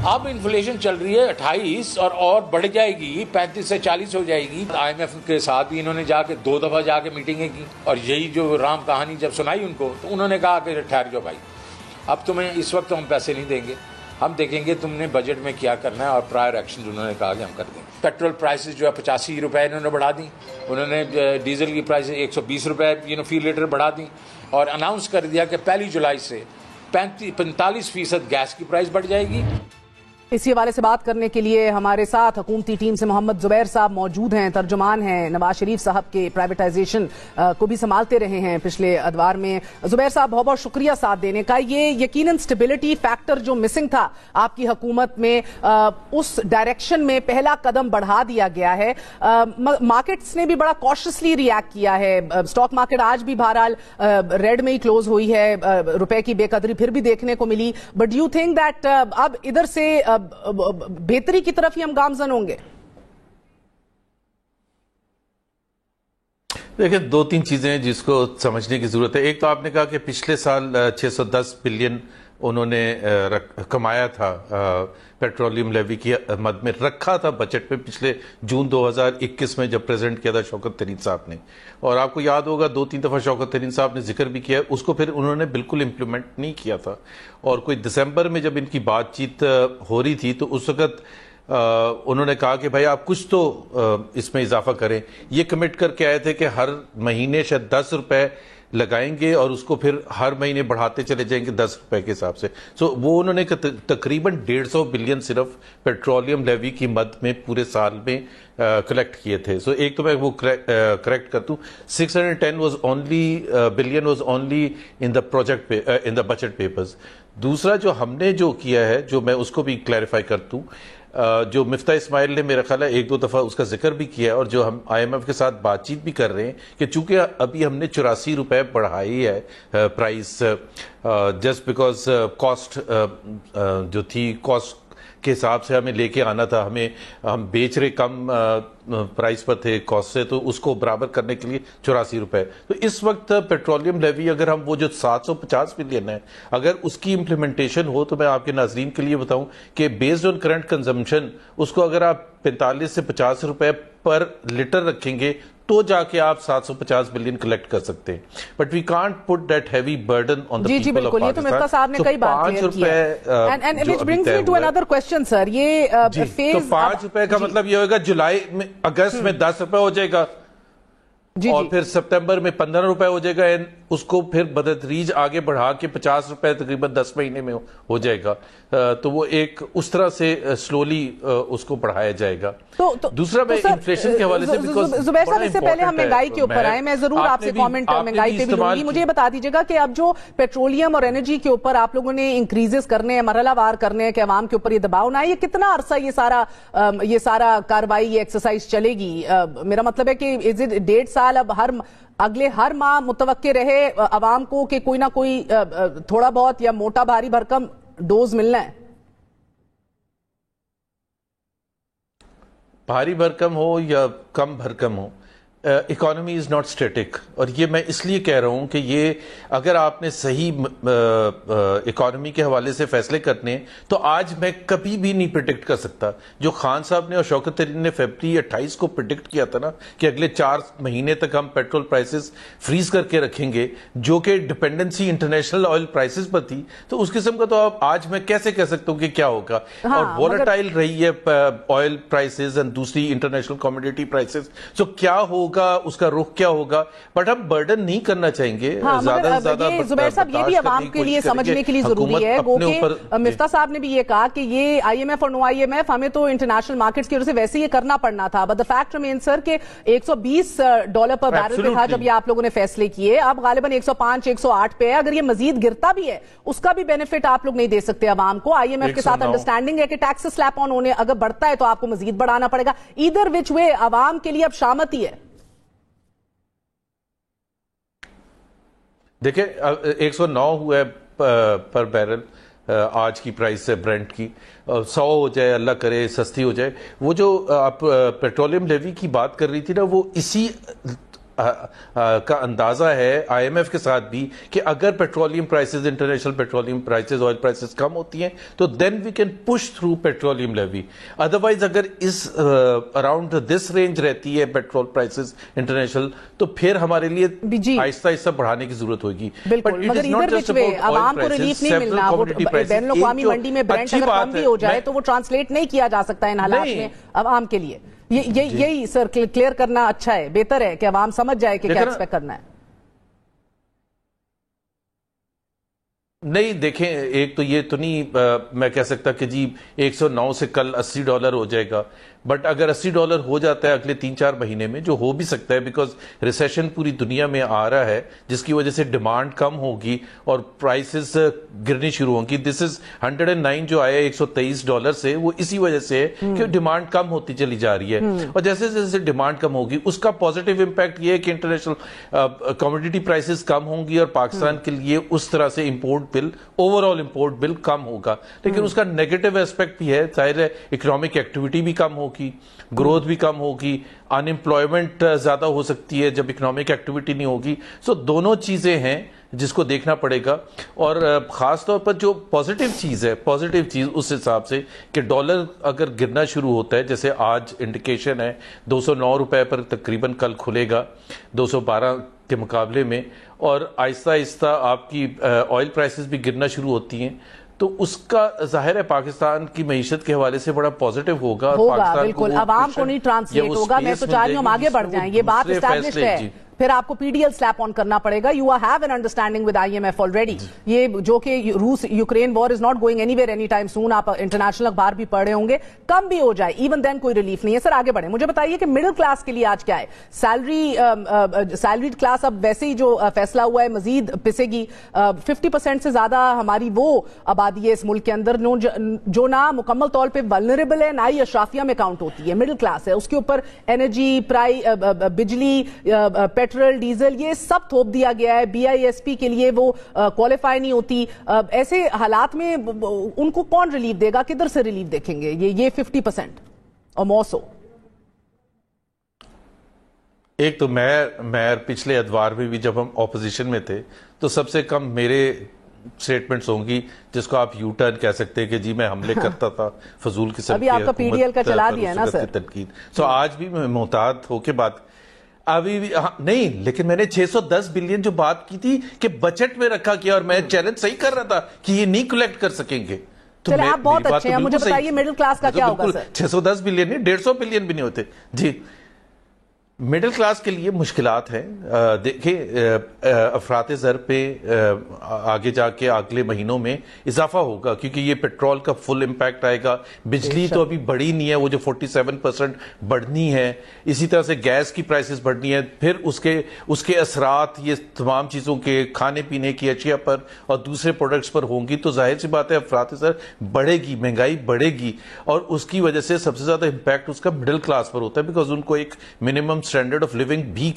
اب انفلیشن چل رہی ہے 28 اور بڑھ جائے گی 35 سے 40 ہو جائے گی. IMF کے ساتھ بھی انہوں نے جا کے 2 دفعہ جا کے میٹنگیں کی اور یہی جو رام کہانی جب سنائی ان کو تو انہوں نے کہا کہ ٹھہر جاؤ بھائی, اب تمہیں اس وقت ہم پیسے نہیں دیں گے, ہم دیکھیں گے تم نے بجٹ میں کیا کرنا ہے اور پرائر ایکشن انہوں نے کہا کہ ہم کر دیں گے. پیٹرول پرائسز جو ہے 85 روپے انہوں نے بڑھا دی, انہوں نے ڈیزل کی پرائسز 120 روپے فی لیٹر بڑھا دی اور اناؤنس کر دیا کہ 1 جولائی سے 45% گیس کی پرائس بڑھ جائے گی. اسی حوالے سے بات کرنے کے لیے ہمارے ساتھ حکومتی ٹیم سے محمد زبیر صاحب موجود ہیں, ترجمان ہیں, نواز شریف صاحب کے پرائیویٹائزیشن کو بھی سنبھالتے رہے ہیں پچھلے ادوار میں. زبیر صاحب بہت بہت شکریہ ساتھ دینے کا. یہ یقیناً سٹیبلٹی فیکٹر جو مسنگ تھا آپ کی حکومت میں, اس ڈائریکشن میں پہلا قدم بڑھا دیا گیا ہے. مارکیٹس نے بھی بڑا کاشسلی ریئیکٹ کیا ہے. اسٹاک مارکیٹ آج بھی بہرحال ریڈ میں ہی کلوز ہوئی ہے, روپے کی بے قدری پھر بھی دیکھنے کو ملی. بٹ یو تھنک دیٹ اب ادھر سے بہتری کی طرف ہی ہم گامزن ہوں گے؟ دیکھیں 2-3 چیزیں جس کو سمجھنے کی ضرورت ہے. ایک تو آپ نے کہا کہ پچھلے سال 610 بلین انہوں نے کمایا تھا پیٹرولیم لیوی کی مد میں, رکھا تھا بجٹ میں پچھلے جون 2021 میں جب پریزنٹ کیا تھا شوکت ترین صاحب نے. اور آپ کو یاد ہوگا 2-3 دفعہ شوکت ترین صاحب نے ذکر بھی کیا, اس کو پھر انہوں نے بالکل امپلیمنٹ نہیں کیا تھا. اور کوئی دسمبر میں جب ان کی بات چیت ہو رہی تھی تو اس وقت انہوں نے کہا کہ بھائی آپ کچھ تو اس میں اضافہ کریں. یہ کمٹ کر کے آئے تھے کہ ہر مہینے شاید 10 روپے لگائیں گے اور اس کو پھر ہر مہینے بڑھاتے چلے جائیں گے 10 روپے کے حساب سے. وہ انہوں نے تقریباً 150 بلین صرف پیٹرولیم لیوی کی مد میں پورے سال میں کلیکٹ کیے تھے. ایک تو میں وہ کریکٹ کرتا ہوں, 610 billion was only in the project in the budget papers. دوسرا جو ہم نے جو کیا ہے, جو میں اس کو بھی کلیریفائی کرتا ہوں, جو مفتاح اسماعیل نے میرا خیال ہے 1-2 دفعہ اس کا ذکر بھی کیا ہے, اور جو ہم IMF کے ساتھ بات چیت بھی کر رہے ہیں کہ چونکہ ابھی ہم نے 84 روپے بڑھائی ہے پرائس, جسٹ بیکاز کاسٹ جو تھی, کاسٹ کے حساب سے ہمیں لے کے آنا تھا, ہم بیچ رہے کم پرائس پر تھے کاسٹ سے, تو اس کو برابر کرنے کے لیے 84 روپے. تو اس وقت پیٹرولیم لیوی اگر ہم وہ جو 750 بلین ہے اگر اس کی امپلیمنٹیشن ہو, تو میں آپ کے ناظرین کے لیے بتاؤں کہ بیسڈ آن کرنٹ کنزمپشن اس کو اگر آپ 45 سے 50 روپے پر لیٹر رکھیں گے تو جا کے آپ 750 بلین کلیکٹ کر سکتے ہیں. But we can't put that heavy burden on the people of Pakistan. یہ تو مفتاح صاحب نے کئی بار کلیئر کیا. And which brings me to another question sir, یہ فیز 5 روپے کا مطلب یہ ہوگا جولائی میں, اگست میں 10 روپے ہو جائے گا, اور پھر سپتمبر میں 15 روپے ہو جائے گا, اس کو پھر بتدریج آگے بڑھا کے 50 روپے تقریباً 10 مہینے میں ہو جائے گا. تو وہ ایک اس طرح سے سلولی اس کو بڑھایا جائے گا. دوسرا میں انفلیشن کے حوالے سے, زبیر صاحب اس سے پہلے ہم مہنگائی کے اوپر آئے, میں ضرور آپ سے کامنٹ مہنگائی پہ بھی لوں گی. مجھے یہ بتا دیجیے گا کہ اب جو پیٹرولیم اور انرجی کے اوپر آپ لوگوں نے انکریزز کرنے ہیں, مرحلہ وار کرنے ہیں کہ عوام کے اوپر یہ دباؤ نہ آئے, یہ کتنا عرصہ یہ سارا کاروائی, یہ ایکسرسائز چلے گی؟ میرا مطلب ہے کہ 1.5 سال اب اگلے ہر ماہ متوقع رہے عوام کو کہ کوئی نہ کوئی تھوڑا بہت یا موٹا بھاری بھرکم ڈوز ملنا ہے؟ بھاری بھرکم ہو یا کم بھرکم ہو, اکانومی از ناٹ اسٹیٹک. اور یہ میں اس لیے کہہ رہا ہوں کہ یہ اگر آپ نے صحیح اکانومی کے حوالے سے فیصلے کرنے تو آج میں کبھی بھی نہیں پریڈکٹ کر سکتا. جو خان صاحب نے اور شوکت ترین نے فیبری 28 کو پریڈکٹ کیا تھا نا کہ اگلے 4 مہینے تک ہم پیٹرول پرائسز فریز کر کے رکھیں گے, جو کہ ڈپینڈنسی انٹرنیشنل آئل پرائسز پر تھی, تو اس قسم کا تو آج میں کیسے کہہ سکتا ہوں کہ کیا ہوگا. اور وولٹائل رہی ہے آئل پرائسز اور دوسری انٹرنیشنل کموڈیٹی پرائسز, سو کیا ہوگا, اس کا رخ کیا ہوگا, بٹ ہم برڈن نہیں کرنا چاہیں گے زیادہ سے زیادہ. زبیر صاحب یہ بھی عوام کے لیے سمجھنے کے لیے ضروری ہے, وہ کہ مفتاح صاحب نے بھی یہ کہا کہ یہ IMF اور نو IMF ہمیں تو انٹرنیشنل مارکیٹس کی وجہ سے ویسے یہ کرنا پڑنا تھا, بٹ the fact remains سر کہ $120 پر بیرل پہ تھا جب یہ آپ لوگوں نے فیصلے کیے, اب غالباً 105 108 پہ ہے. اگر یہ مزید گرتا بھی ہے اس کا بھی بینیفٹ آپ لوگ نہیں دے سکتے عوام کو. IMF کے ساتھ انڈرسٹینڈنگ ہے کہ ٹیکس سلیپ آن ہونے اگر بڑھتا ہے تو آپ کو مزید بڑھانا پڑے گا. ایدر وچ وے عوام کے لیے اب شامت ہی ہے. دیکھیں 109 ہوا ہے پر بیرل آج کی پرائس ہے برینٹ کی, 100 ہو جائے اللہ کرے, سستی ہو جائے. وہ جو آپ پیٹرولیم لیوی کی بات کر رہی تھی نا, وہ اسی کا اندازہ ہے IMF کے ساتھ بھی کہ اگر petroleum prices, international petroleum prices, oil prices کم ہوتی ہیں تو then we can push through petroleum levy. Otherwise اگر اس اراؤنڈ دس رینج رہتی ہے پیٹرول پرائسز انٹرنیشنل تو پھر ہمارے لیے آہستہ آہستہ بڑھانے کی ضرورت ہوگی. بالکل, مگر ادھر بچ میں عوام کو ریلیف نہیں ملنا. بین الاقوامی منڈی میں برینٹ اگر کم بھی ہو جائے تو وہ ٹرانسلیٹ نہیں کیا جا سکتا ان حالات میں عوام کے لیے. یہی سر کلیئر کرنا اچھا ہے, بہتر ہے کہ عوام سمجھ جائے کہ کیا ایکسپیکٹ کرنا ہے. نہیں دیکھیں, ایک تو یہ تو نہیں میں کہہ سکتا کہ جی 109 سے کل $80 ہو جائے گا, بٹ اگر $80 ہو جاتا ہے اگلے 3-4 مہینے میں, جو ہو بھی سکتا ہے بیکاز ریسیشن پوری دنیا میں آ رہا ہے جس کی وجہ سے ڈیمانڈ کم ہوگی اور پرائسز گرنی شروع ہوں گی. دس از 109 جو آیا $123 سے, وہ اسی وجہ سے ہے کہ ڈیمانڈ کم ہوتی چلی جا رہی ہے, اور جیسے جیسے ڈیمانڈ کم ہوگی اس کا پازیٹیو امپیکٹ یہ ہے کہ انٹرنیشنل کموڈیٹی پرائسز کم ہوں گی اور پاکستان کے لیے اس طرح سے امپورٹ بل, اوور آل امپورٹ بل کم ہوگا. لیکن اس کا نیگیٹو ایسپیکٹ بھی ہے, ظاہر ہے اکنامک ایکٹیویٹی بھی کم ہوگی, گروتھ بھی کم ہوگی, ان امپلائمنٹ زیادہ ہو سکتی ہے جب اکنامک ایکٹیویٹی نہیں ہوگی. سو دونوں چیزیں ہیں جس کو دیکھنا پڑے گا. اور خاص طور پر جو پازیٹیو چیز ہے, پازیٹیو چیز اس حساب سے کہ ڈالر اگر گرنا شروع ہوتا ہے, جیسے آج انڈیکیشن ہے $209 پر تقریباً کل کھلے گا 212 کے مقابلے میں, اور آہستہ آہستہ آپ کی آئل پرائسز بھی گرنا شروع ہوتی ہیں, تو اس کا ظاہر ہے پاکستان کی معیشت کے حوالے سے بڑا پازیٹیو ہوگا. بالکل, عوام کو نہیں ٹرانسلیٹ ہوگا. میں تو چاہ رہی ہوں ہم آگے بڑھ جائیں, یہ بات اسٹیبلشڈ ہے, پھر آپ کو PDL سلیپ آن کرنا پڑے گا. You have an understanding with IMF already. یہ جو کہ روس Ukraine war is not going anywhere anytime soon. آپ انٹرنیشنل اخبار بھی پڑھ رہے ہوں گے. کم بھی ہو جائے ایون دین کوئی ریلیف نہیں ہے. سر آگے بڑھیں, مجھے بتائیے کہ مڈل کلاس کے لیے آج کیا ہے. سیلریڈ کلاس اب ویسے ہی جو فیصلہ ہوا ہے مزید پسے گی. 50% سے زیادہ ہماری وہ آبادی ہے اس ملک کے اندر جو نہ مکمل طور پہ ولنریبل ہے, نہ ہی اشرافیہ میں کاؤنٹ ہوتی ہے. مڈل کلاس ہے, اس کے اوپر انرجی بجلی, پیٹرول, ڈیزل, یہ سب تھوپ دیا گیا ہے. BISP کے لیے وہ کوالیفائی نہیں ہوتی. ایسے حالات میں ان کو کون ریلیف دے گا, کدھر سے ریلیف دیکھیں گے یہ 50% اور موسو؟ ایک تو میں پچھلے ادوار میں بھی جب ہم اپوزیشن میں تھے تو سب سے کم میرے سٹیٹمنٹس ہوں گی جس کو آپ یو ٹرن کہہ سکتے ہیں کہ جی میں حملے کرتا تھا فضول قسم کی. ابھی آپ کا PDL کا چلا دیا ہے نا سر تنقید. سو آج بھی میں محتاط ہو کے بات ابھی بھی نہیں, لیکن میں نے 610 بلین جو بات کی تھی کہ بجٹ میں رکھا کیا, اور میں چیلنج صحیح کر رہا تھا کہ یہ نہیں کلیکٹ کر سکیں گے. چلے آپ بہت اچھے ہیں, مجھے بتائیے مڈل کلاس کا کیا ہوگا سر؟ 610 بلین نہیں, 150 بلین بھی نہیں ہوتے جی. مڈل کلاس کے لیے مشکلات ہیں. دیکھیں افراط زر پہ آگے جا کے اگلے مہینوں میں اضافہ ہوگا کیونکہ یہ پیٹرول کا فل امپیکٹ آئے گا. بجلی تو ابھی بڑھی نہیں ہے, وہ جو 47% بڑھنی ہے. اسی طرح سے گیس کی پرائسز بڑھنی ہے. پھر اس کے اثرات یہ تمام چیزوں کے کھانے پینے کی اشیاء پر اور دوسرے پروڈکٹس پر ہوں گی. تو ظاہر سی بات ہے افراط زر بڑھے گی, مہنگائی بڑھے گی, اور اس کی وجہ سے سب سے زیادہ امپیکٹ اس کا مڈل کلاس پر ہوتا ہے بیکاز ان کو ایک منیمم اسٹینڈرڈ آف لیونگ بھی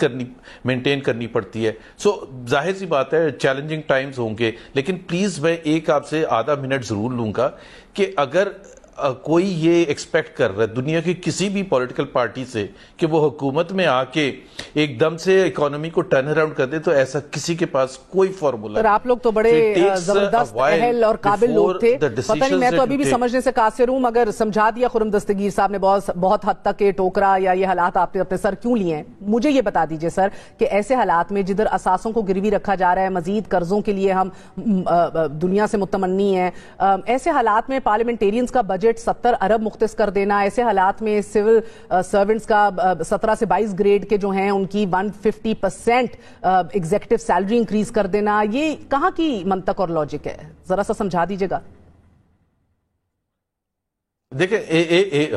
مینٹین کرنی پڑتی ہے. سو ظاہر سی بات ہے چیلنجنگ ٹائمز ہوں گے, لیکن پلیز میں ایک آپ سے آدھا منٹ ضرور لوں گا کہ اگر کوئی یہ ایکسپیکٹ کر رہا ہے دنیا کی کسی بھی پولیٹیکل پارٹی سے کہ وہ حکومت میں آ کے ایک دم سے اکانومی کو ٹرن اراؤنڈ کر دے, تو ایسا کسی کے پاس کوئی فارمولا نہیں. آپ لوگ تو بڑے زبردست اہل اور قابل لوگ تھے, پتہ نہیں میں تو ابھی بھی سمجھنے سے قاصر ہوں, مگر سمجھا دیا خرم دستگیر صاحب نے بہت حد تک ٹوکرا یا یہ حالات آپ نے اپنے سر کیوں لیے ہیں. مجھے یہ بتا دیجئے سر کہ ایسے حالات میں جدھر اساسوں کو گروی رکھا جا رہا ہے, مزید قرضوں کے لیے ہم دنیا سے متمنی ہیں, ایسے حالات میں پارلیمنٹیرینز کا بجٹ 70 ارب مختص کر دینا, ایسے حالات میں سول سرونٹس کا 17 سے 22 گریڈ کے جو ہیں ان کی 150% ایگزیکٹو سیلری انکریز کر دینا, یہ کہاں کی منطق اور لاجک ہے؟ ذرا سا سمجھا دیجئے گا. دیکھیں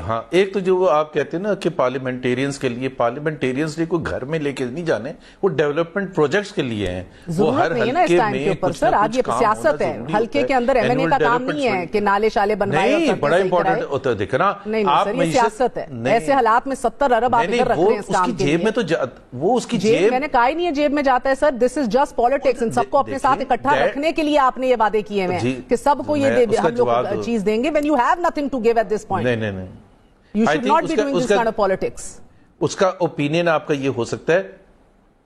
ہاں, ایک تو جو آپ کہتے ہیں نا کہ پارلیمنٹیرینز کے لیے, پارلیمنٹیرینز نے کوئی گھر میں لے کے نہیں جانے, وہ ڈیولپمنٹ پروجیکٹس کے لیے ہیں. ضرورت نہیں ہے نا اس ٹائم کے اوپر سر, آج یہ سیاست ہے, حلقے کے اندر MNA کا کام نہیں ہے کہ نالے شالے بنوائے اور سڑکیں بڑا امپورٹنٹ ہوتا ہے. دیکھنا نہیں سر, یہ سیاست ہے. ایسے حالات میں 70 ارب آپ ادھر رکھ رہے ہیں اس کام کے لیے. وہ اس کی جیب, میں نے کہا ہی نہیں ہے جیب میں جاتا ہے سر. دس از جسٹ پالیٹکس. ان سب کو اپنے ساتھ اکٹھا رکھنے کے لیے آپ نے یہ وعدے کیے ہیں کہ سب کو یہ ہم لوگ چیز دیں گے. when you have nothing to give at this point. نہیں You should not be doing this kind of politics. اس کا اوپینین آپ کا یہ ہو سکتا ہے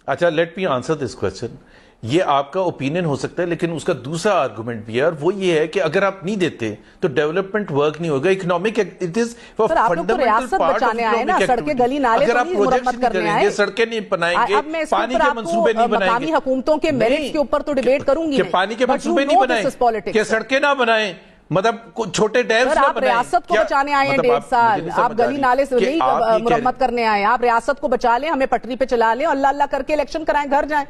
اچھا let me answer this question. یہ آپ کا اوپینین ہو سکتا ہے لیکن اس کا دوسرا آرگومنٹ بھی ہے اور وہ یہ ہے کہ اگر آپ نہیں دیتے تو ڈیولپمنٹ ورک نہیں ہوگا. اکنامک اٹ از ریاست بچانے آئے نا, سڑکیں گلی نالے اگر آپ پروجیکٹس نہیں کریں گے, سڑکیں نہیں بنائیں گے, پانی کے منصوبے نہیں بنائیں گے, مقامی حکومتوں کے میرٹس کے اوپر تو ڈیبیٹ کروں گی کہ پانی کے منصوبے نہیں بنائیں, کہ سڑکیں نہ بنائیں, مطلب چھوٹے ڈیمز نہ آپ بنائیں. ریاست کو بچانے آئے ہیں 1.5 سال, آپ گلی نالے سے نہیں مرمت کرنے آئے ہیں. آپ ریاست کو بچا لیں, ہمیں پٹری پہ چلا لیں اور اللہ اللہ کر کے الیکشن کرائیں, گھر جائیں.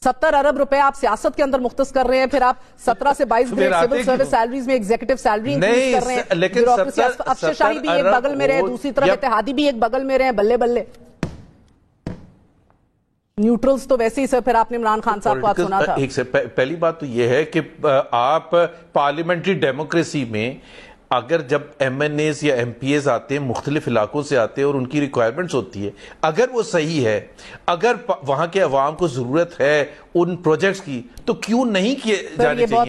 70 ارب روپے آپ سیاست کے اندر مختص کر رہے ہیں, پھر آپ 17 سے 22 گریڈ سول سروس سیلریز میں ایگزیکٹو سیلری انکریز کر رہے ہیں. لیکن افسر شاہی بھی ایک بغل میں رہے, دوسری طرف اتحادی بھی ایک بغل میں رہے, بلے بلے. نیوٹرلز تو ویسے ہی سر, پھر آپ نے عمران خان صاحب کو آپ سنا تھا. ایک سے پہلی بات تو یہ ہے کہ آپ پارلیمنٹری ڈیموکریسی میں اگر جب ایم این ایز یا ایم پی ایز آتے ہیں, مختلف علاقوں سے آتے ہیں اور ان کی ریکوائرمنٹس ہوتی ہے, اگر وہ صحیح ہے, اگر وہاں کے عوام کو ضرورت ہے ان پروجیکٹس کی, تو کیوں نہیں کیے جانے چاہیے.